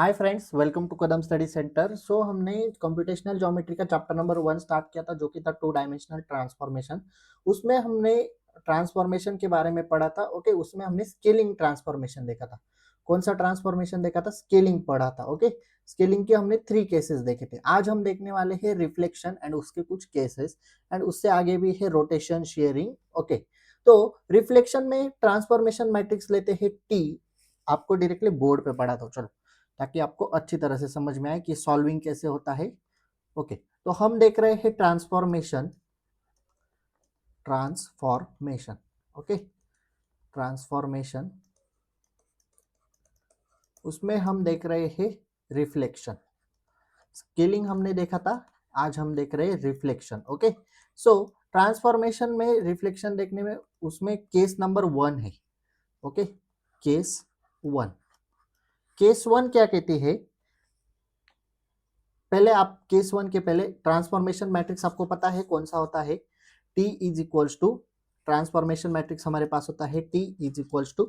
Hi friends, welcome to Kadam study centre. So हमने computational geometry का chapter number 1 start किया था, जो कि था टू डायमेंशनल ट्रांसफॉर्मेशन। उसमें हमने ट्रांसफॉर्मेशन के बारे में पढ़ा था। ओके, उसमें हमने स्केलिंग ट्रांसफॉर्मेशन देखा था। कौन सा ट्रांसफॉर्मेशन देखा था? स्केलिंग पढ़ा था। ओके, स्केलिंग के हमने 3 केसेस देखे थे। आज हम देखने वाले हैं रिफ्लेक्शन एंड उसके कुछ केसेस, एंड उससे आगे भी है रोटेशन, शेयरिंग। ओके, तो रिफ्लेक्शन में ट्रांसफॉर्मेशन मैट्रिक्स लेते हैं टी। आपको डायरेक्टली बोर्ड पे पढ़ा था, चलो, ताकि आपको अच्छी तरह से समझ में आए कि सॉल्विंग कैसे होता है। ओके, तो हम देख रहे हैं ट्रांसफॉर्मेशन। ट्रांसफॉर्मेशन ओके, ट्रांसफॉर्मेशन, उसमें हम देख रहे हैं रिफ्लेक्शन। स्केलिंग हमने देखा था, आज हम देख रहे हैं रिफ्लेक्शन। ओके, सो ट्रांसफॉर्मेशन में रिफ्लेक्शन देखने में उसमें केस नंबर 1 है। Okay, case 1। केस 1 क्या कहती है? पहले आप केस 1 के पहले ट्रांसफॉर्मेशन मैट्रिक्स आपको पता है कौन सा होता है? T is equals to, transformation matrix हमारे पास होता है T is equals to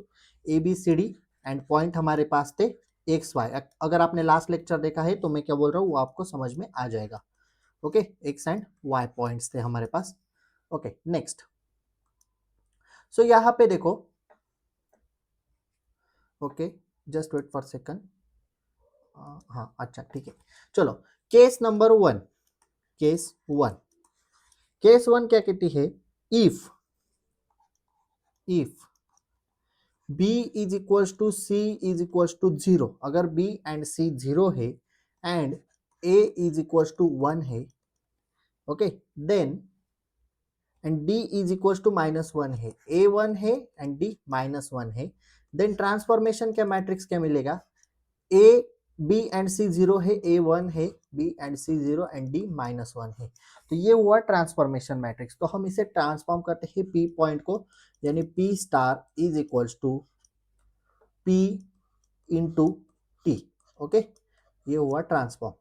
ABCD, and point हमारे पास थे एक्स वाई। अगर आपने लास्ट लेक्चर देखा है तो मैं क्या बोल रहा हूँ वो आपको समझ में आ जाएगा। Okay, X and Y points थे हमारे पास। Okay, next. सो यहाँ पे देखो, okay, just wait for second. हाँ, अच्छा, ठीक है, चलो। केस नंबर 1, केस 1, केस 1 क्या कहती है? If b is equals to c is equals to 0, अगर b एंड c 0 है and a is equals to 1 है, okay, then and d is equals to -1 है, a 1 है एंड d -1 है, then transformation का मैट्रिक्स क्या मिलेगा? a b एंड c 0 है, a 1 है, b and c 0 and d -1 है। तो ये हुआ ट्रांसफॉर्मेशन मैट्रिक्स। तो हम इसे ट्रांसफॉर्म करते हैं p पॉइंट को, यानी p star is equals to p into T. Okay, ये हुआ ट्रांसफॉर्म।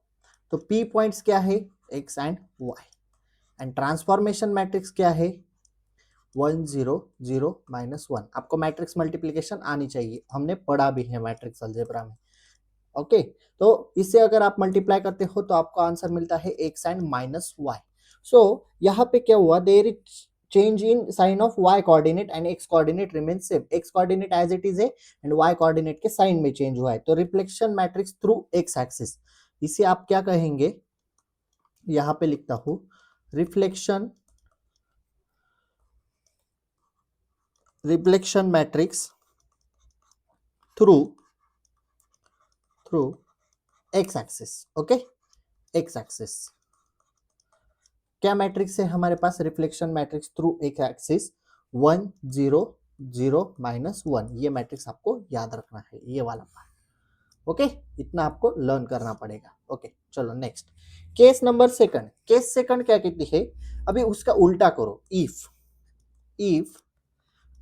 तो p पॉइंट्स क्या है? x and y, and transformation matrix क्या है? 1 0 0 -1। आपको मैट्रिक्स मल्टीप्लिकेशन आनी चाहिए, हमने पढ़ा भी है मैट्रिक्स अलजेब्रा में। ओके, तो इससे अगर आप मल्टीप्लाई करते हो तो आपको आंसर मिलता है x एंड -y। सो यहाँ पे क्या हुआ? There is change in sign of y coordinate and x coordinate remains same, x coordinate as it is है and y coordinate के साइन में चेंज हुआ है। तो reflection matrix through x axis, इसे आप क्या कहेंगे? यहाँ पे लिखता हूं, reflection matrix through x axis. Okay, x axis क्या मैट्रिक्स है हमारे पास? रिफ्लेक्शन मैट्रिक्स थ्रू एक एक्सिस 1 0 0 -1। ये मैट्रिक्स आपको याद रखना है, ये वाला पार्ट। ओके, इतना आपको लर्न करना पड़ेगा। ओके, चलो next. Case number second. Case second क्या कहती है? अभी उसका उल्टा करो। If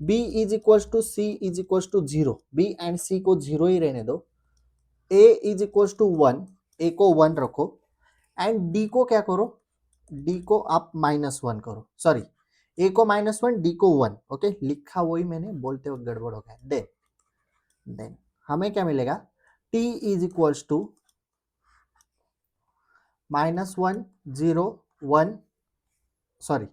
b is equals to c is equals to 0, b and c को 0 ही रहने दो, a is equals to 1, a को 1 रखो, एंड d को क्या करो? d को आप -1 करो, सॉरी, a को -1, d को 1। ओके, लिखा वही मैंने, बोलते वक्त गड़बड़ हो गया। देन हमें क्या मिलेगा? t is equals to -1 0 1, sorry,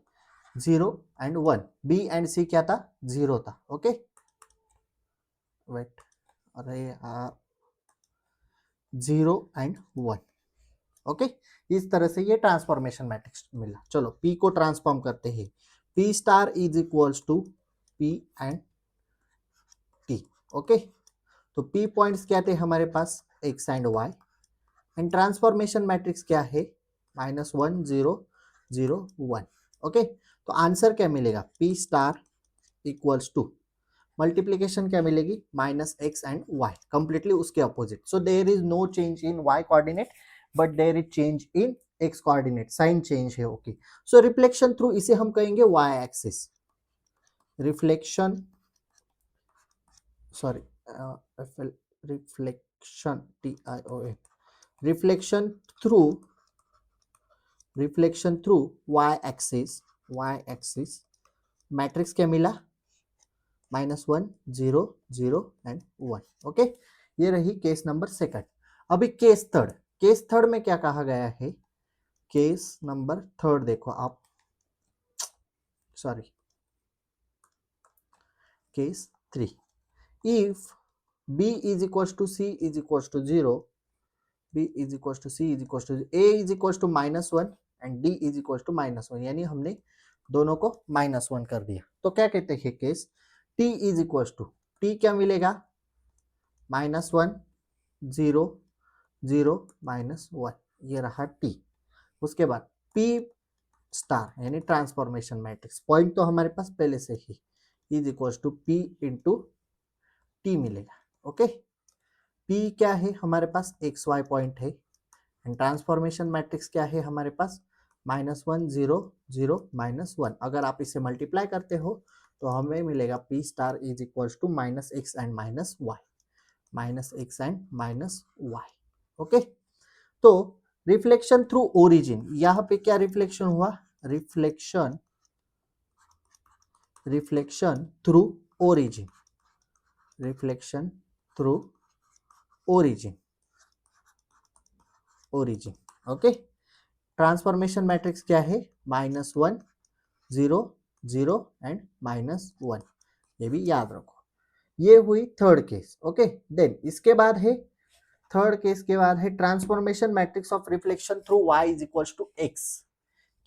0 and 1। b and c क्या था? 0 था। ओके, वेट, अरे यार, 0 एंड 1। ओके, इस तरह से ये ट्रांसफॉर्मेशन मैट्रिक्स मिला। चलो p को ट्रांसफॉर्म करते हैं। p star is equals to p and t। Okay, तो p पॉइंट्स क्या थे हमारे पास? x and y, and transformation matrix क्या है? -1 0 0 1। ओके, तो आंसर क्या मिलेगा? p star equals to, multiplication क्या मिलेगी? -x एंड y, कंप्लीटली उसके opposite. So there is no change in y coordinate, but there is change in x coordinate, sign change है। Okay, so reflection through, इसे हम कहेंगे y axis. Reflection, sorry, reflection, TION, reflection through y axis matrix क्या मिला? -1 0 0 and 1। Okay, ये रही case number second. अभी case third में क्या कहा गया है, केस नंबर थर्ड देखो आप, sorry case 3, if b is equals to c is equals to 0, b is equals to c is equals to a is equals to -1 and d is equals to -1, यानी हमने दोनों को -1 कर दिया। तो क्या कहते हैं case t is equals to, t क्या मिलेगा, -1 0 0 -1, ये रहा t। उसके बाद p स्टार यानी ट्रांसफॉर्मेशन मैट्रिक्स, पॉइंट तो हमारे पास पहले से ही is equals to p into T मिलेगा। ओके, p क्या है हमारे पास, एक्स वाई पॉइंट है, एंड ट्रांसफॉर्मेशन मैट्रिक्स क्या है हमारे पास, -1 0 0 -1। अगर आप इसे मल्टीप्लाई करते हो तो हमें मिलेगा p star is equals to -x and -x and -y। Okay, तो रिफ्लेक्शन थ्रू ओरिजिन, यहां पे क्या रिफ्लेक्शन हुआ, reflection through origin, reflection through origin, okay. Transformation matrix क्या है, -1 0 0 एंड -1, ये भी याद रखो। ये हुई थर्ड केस। ओके, देन इसके बाद है, थर्ड केस के बाद है transformation matrix of reflection through y is equals to x।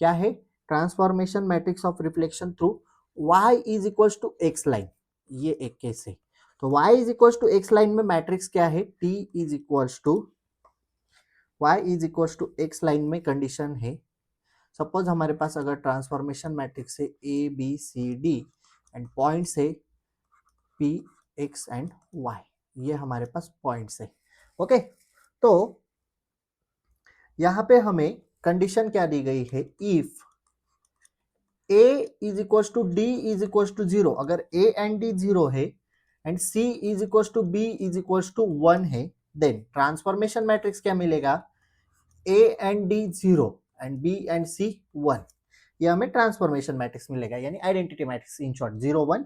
क्या है, transformation matrix of reflection through y is equals to x line, ये एक केस है। तो y is equals to x line में मैट्रिक्स क्या है, t is equals to y is equals to x line में कंडीशन है, सपोज हमारे पास अगर ट्रांसफॉर्मेशन मैट्रिक्स है a b c d and points है p x एंड y, ये हमारे पास पॉइंट्स है। ओके, तो यहां पे हमें कंडीशन क्या दी गई है, if a is equals to d is equals to 0, अगर a एंड d 0 है and c is equals to b is equals to 1 है, देन ट्रांसफॉर्मेशन मैट्रिक्स क्या मिलेगा, a and d 0 and b and c 1, ये हमें transformation matrix मिलेगा, यानी identity matrix in short 0 1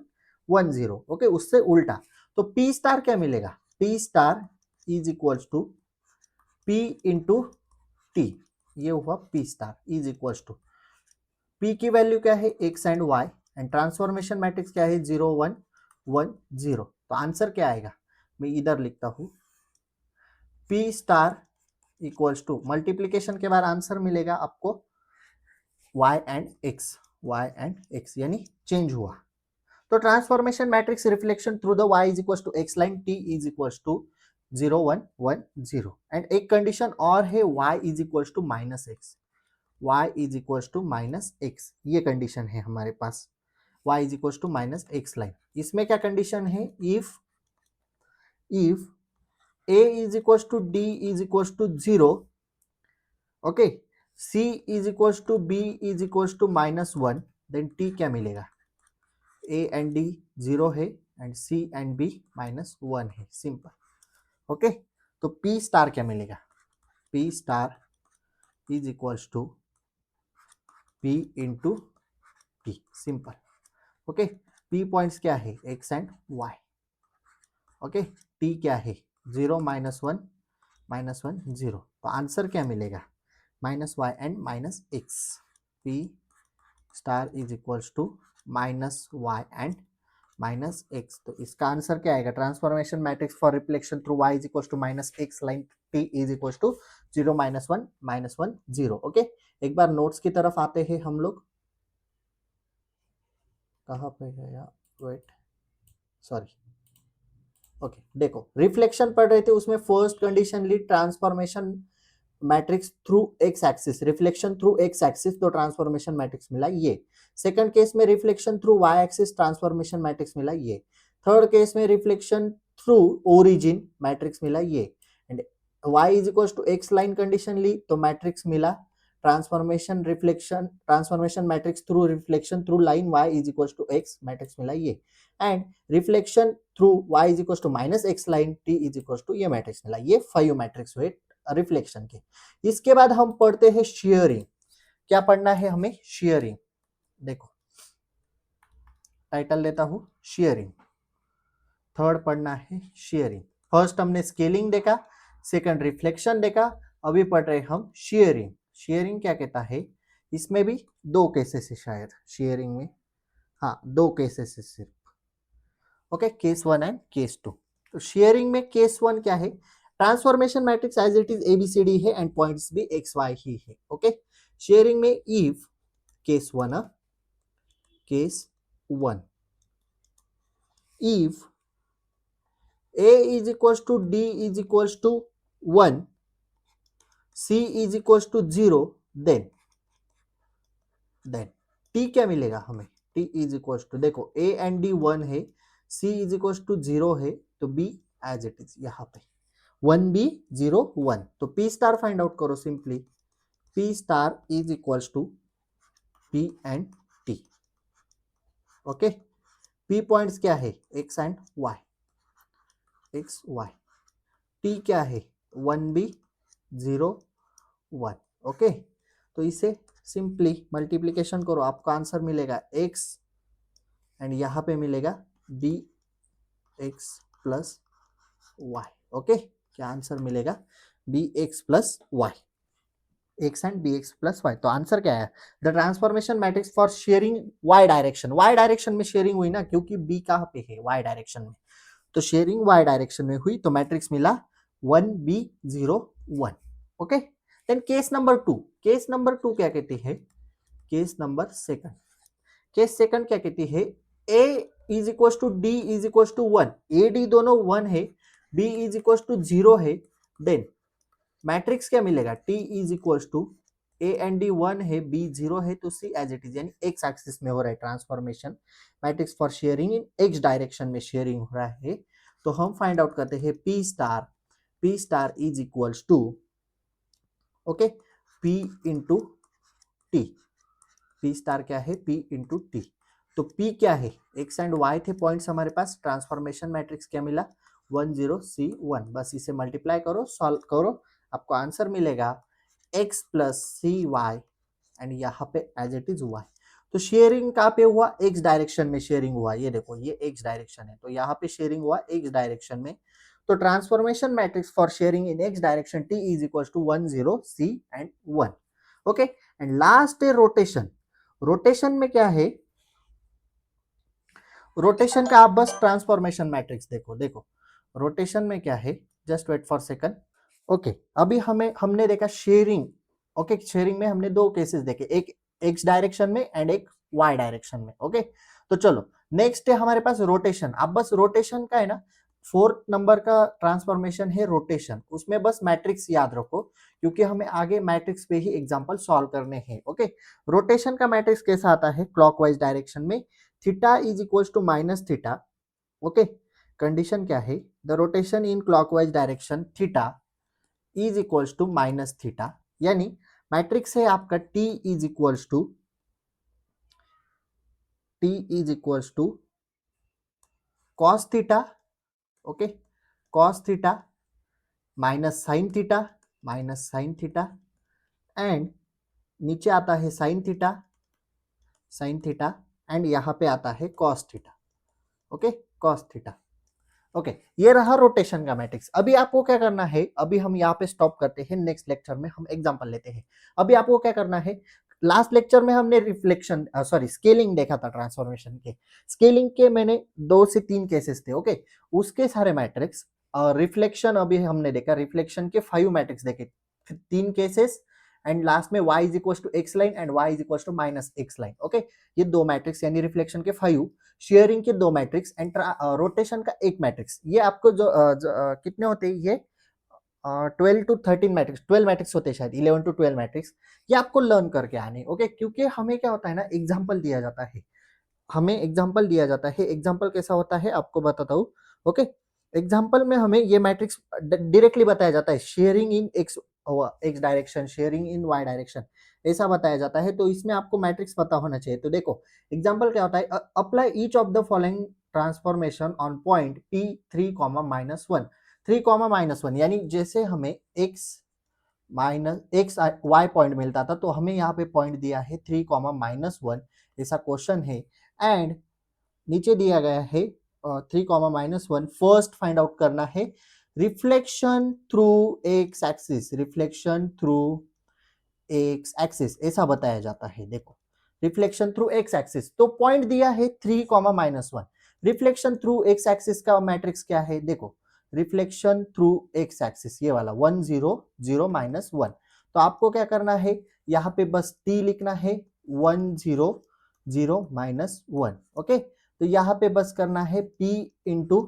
1 0। Okay, उससे उल्टा तो p स्टार क्या मिलेगा, p star is equals to p into T, ये हुआ p star is equals to, p की वैल्यू क्या है, x and y, and transformation matrix क्या है, 0 1 1 0। तो आंसर क्या आएगा, मैं इधर लिखता हूं, p star equals to, multiplication के बाद आंसर मिलेगा आपको y एंड x, यानी चेंज हुआ। तो transformation matrix reflection through the y is equals to x line, t is equals to 0 1 1 0, and एक कंडीशन और है y is equals to -x, y is equals to -x, ये condition है हमारे पास, y is equals to -x line. इसमें क्या condition है, if a is equals to d is equals to 0, okay, c is equals to b is equals to -1, then t क्या मिलेगा, a and d 0 है and c and b -1 है, simple. Okay, तो p star क्या मिलेगा, p star is equals to p into t, simple. Okay, p points क्या है, x and y। Okay, t क्या है, 0 -1 -1 0, तो आंसर क्या मिलेगा, -y and -x, p star is equals to -y and -x। तो इसका आंसर क्या आएगा, transformation matrix for reflection through y is equals to -x line, t is equals to 0 -1 -1 0। Okay, एक बार नोट्स की तरफ आते हैं हम लोग, कहाँ पे गया, वेट, सॉरी। ओके, देखो रिफ्लेक्शन पढ़ रहे थे, उसमें फर्स्ट कंडीशन ली transformation matrix through X axis, reflection through X axis, तो ट्रांसफॉर्मेशन मैट्रिक्स मिला ये। सेकंड केस में reflection through Y axis, transformation matrix मिला ये। थर्ड केस में रिफ्लेक्शन थ्रू ओरिजिन, मैट्रिक्स मिला ये। And Y is equal to X line condition ली तो मैट्रिक्स मिला transformation reflection, transformation matrix through reflection through line y is equal to x, matrix मिला ये। And reflection through y is equal to -x line, t is equal to, ये matrix मिला। ये 5 matrix हुए reflection के। इसके बाद हम पढ़ते हैं शेयरिंग। क्या पढ़ना है हमें, शेयरिंग। देखो टाइटल देता हूं शेयरिंग, थर्ड पढ़ना है शेयरिंग। फर्स्ट हमने स्केलिंग देखा, सेकंड रिफ्लेक्शन देखा, अभी पढ़ रहे हम शेयरिंग। शेयरिंग क्या कहता है, इसमें भी दो केसेस है शायद शेयरिंग में, हाँ दो केसेस है सिर्फ, ओके, केस 1 एंड केस 2। तो शेयरिंग में केस 1 क्या है, transformation matrix as it is ABCD है एंड पॉइंट्स भी एक्स वाई ही है, ओके। शेयरिंग में if case 1, case 1, if a is equals to d is equals to 1, c is equals to 0, then t क्या मिलेगा हमें, t is equals to, देखो a and d 1 है, c is equals to 0 है, तो b as it is यहाँ पे 1b 0 1, तो p स्टार फाइंड आउट करो simply, p star is equals to p and t, okay. p points क्या है, x and y, x y, t क्या है 1b 0 1, ओके। तो इसे सिंपली मल्टीप्लीकेशन करो, आपका आंसर मिलेगा x एंड यहाँ पे मिलेगा b x plus y, okay. क्या आंसर मिलेगा, B X plus Y, X and B X plus Y. तो आंसर क्या है, the transformation matrix for shearing Y direction, Y direction में शेयरिंग हुई ना, क्योंकि बी कहाँ पे है वाई डायरेक्शन में, तो शेयरिंग वाई डायरेक्शन में हुई, तो मैट्रिक्स मिला 1b01, okay. Then case number 2, case number 2 क्या कहती है, case number second, case second क्या कहती है, a is equal to d is equal to 1, A D दोनों 1 है, b इज इक्वल टू 0 है, देन मैट्रिक्स क्या मिलेगा, t is equal to a and d 1 है, b 0 है, तो c एज इट इज, यानी x एक्सिस में हो रहा है transformation matrix for shearing in x direction में शेयरिंग हो रहा है, तो हम फाइंड आउट करते हैं p star is equal to, okay, p into T, p star क्या है, p इंटू टी। तो p क्या है, x एंड y थे पॉइंट्स हमारे पास, ट्रांसफॉर्मेशन मैट्रिक्स क्या मिला 1 0 c 1, बस इसे मल्टीप्लाई करो, सॉल्व करो, आपको आंसर मिलेगा x plus C Y and यहाँ पे एज इट इज y। तो शेयरिंग कहाँ पे हुआ, x डायरेक्शन में शेयरिंग हुआ, ये देखो ये x डायरेक्शन है, तो यहाँ पे शेयरिंग हुआ x डायरेक्शन में, तो transformation matrix for shearing in x direction t is equal to 1 0 c and 1, okay. And last है रोटेशन, रोटेशन में क्या है, रोटेशन का आप बस ट्रांसफॉर्मेशन मैट्रिक्स देखो रोटेशन में क्या है, just wait for second, okay. अभी हमने देखा शेयरिंग, ओके, शेयरिंग में हमने दो केसेस देखे, एक एक्स डायरेक्शन में एंड एक वाई डायरेक्शन में, ओके। तो चलो नेक्स्ट है हमारे पास रोटेशन, अब बस रोटेशन का है ना, फोर्थ नंबर का ट्रांसफॉर्मेशन है रोटेशन, उसमें बस मैट्रिक्स याद रखो, क्योंकि हमें आगे मैट्रिक्स पे ही एग्जांपल सॉल्व करने हैं, ओके। रोटेशन का मैट्रिक्स कैसा आता है, क्लॉकवाइज डायरेक्शन में theta is equal to minus theta, okay. Condition क्या है, the rotation in clockwise direction theta is equals to minus theta, यानी मैट्रिक्स है आपका t is equals to cos theta, okay, cos theta minus sine theta and नीचे आता है sign theta and यहाँ पे आता है cos theta, okay, cos theta, okay. ये रहा रोटेशन का मैट्रिक्स। अभी आपको क्या करना है, अभी हम यहाँ पे स्टॉप करते हैं, नेक्स्ट लेक्चर में हम एग्जांपल लेते हैं। अभी आपको क्या करना है, लास्ट लेक्चर में हमने रिफ्लेक्शन स्केलिंग देखा था, ट्रांसफॉर्मेशन के स्केलिंग के मैंने 2 से 3 केसेस थे, ओके, उसके सारे मैट्रिक्स, और रिफ्लेक्शन अभी हमने देखा, रिफ्लेक्शन के 5 मैट्रिक्स देखे, 3 केसेस एंड लास्ट में y is equal to X line and y is equal to minus X line, okay. ये 2 मैट्रिक्स यानी रिफ्लेक्शन के 5, शेयरिंग के 2 मैट्रिक्स एंड रोटेशन का 1 मैट्रिक्स, ये आपको कितने होते हैं ये 12 टू 13 मैट्रिक्स, 12 मैट्रिक्स होते हैं शायद, 11 टू 12 मैट्रिक्स, ये आपको लर्न करके आने, ओके। क्योंकि हमें क्या होता है ना, एग्जाम्पल दिया जाता है, एग्जाम्पल कैसा होता है आपको बताता हूँ, ओके। एग्जाम्पल में हमें ये मैट्रिक्स डायरेक्टली बताया जाता है, shearing in X direction, shearing in Y direction, ऐसा बताया जाता है, तो इसमें आपको मैट्रिक्स पता होना चाहिए। तो देखो एग्जाम्पल क्या होता है, apply each of the following transformation on point P3, -1, 3, -1, यानी जैसे हमें x y पॉइंट मिलता था, तो हमें यहाँ पे पॉइंट दिया है 3, -1, ऐसा क्वेश्चन है, एंड नीचे दिया गया है 3, -1, फर्स्ट फाइंड आउट करना है reflection through X axis, reflection through X axis ऐसा बताया जाता है। देखो रिफ्लेक्शन थ्रू एक्स एक्सिस, तो पॉइंट दिया है 3, -1। रिफ्लेक्शन थ्रू एक्स एक्सिस का मैट्रिक्स क्या है? देखो रिफ्लेक्शन थ्रू एक्स एक्सिस ये वाला 1 0 0 -1। तो आपको क्या करना है, यहाँ पे बस t लिखना है 1 0 0 -1। ओके, तो यहाँ पे बस करना है p इंटू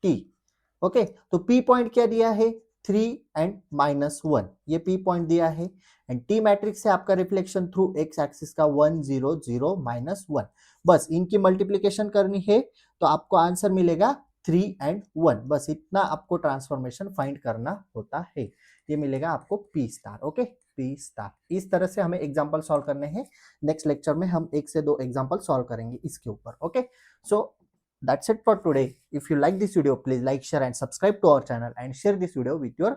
टी। ओके, तो p पॉइंट क्या दिया है? 3 एंड -1, ये p पॉइंट दिया है। एंड t मैट्रिक्स है आपका रिफ्लेक्शन थ्रू एक्स एक्सिस का 1 0 0 -1। बस इनकी मल्टीप्लीकेशन करनी है तो आपको आंसर मिलेगा 3 एंड 1। बस इतना आपको ट्रांसफॉर्मेशन फाइंड करना होता है। ये मिलेगा आपको p star. Okay, p star. इस तरह से हमें एग्जांपल सॉल्व करने हैं। नेक्स्ट लेक्चर में हम 1 से 2 एग्जांपल सॉल्व करेंगे इसके ऊपर। Okay, so that's it for today. If you like this video, please like, share and subscribe to our channel and share this video with your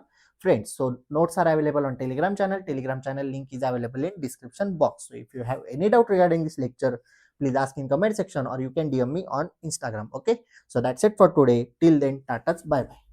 friends. So notes are available on Telegram channel. Telegram channel link is available in description box. So if you have any doubt regarding this lecture, please ask in comment section or you can DM me on Instagram. Okay, so that's it for today. Till then, tata, bye bye.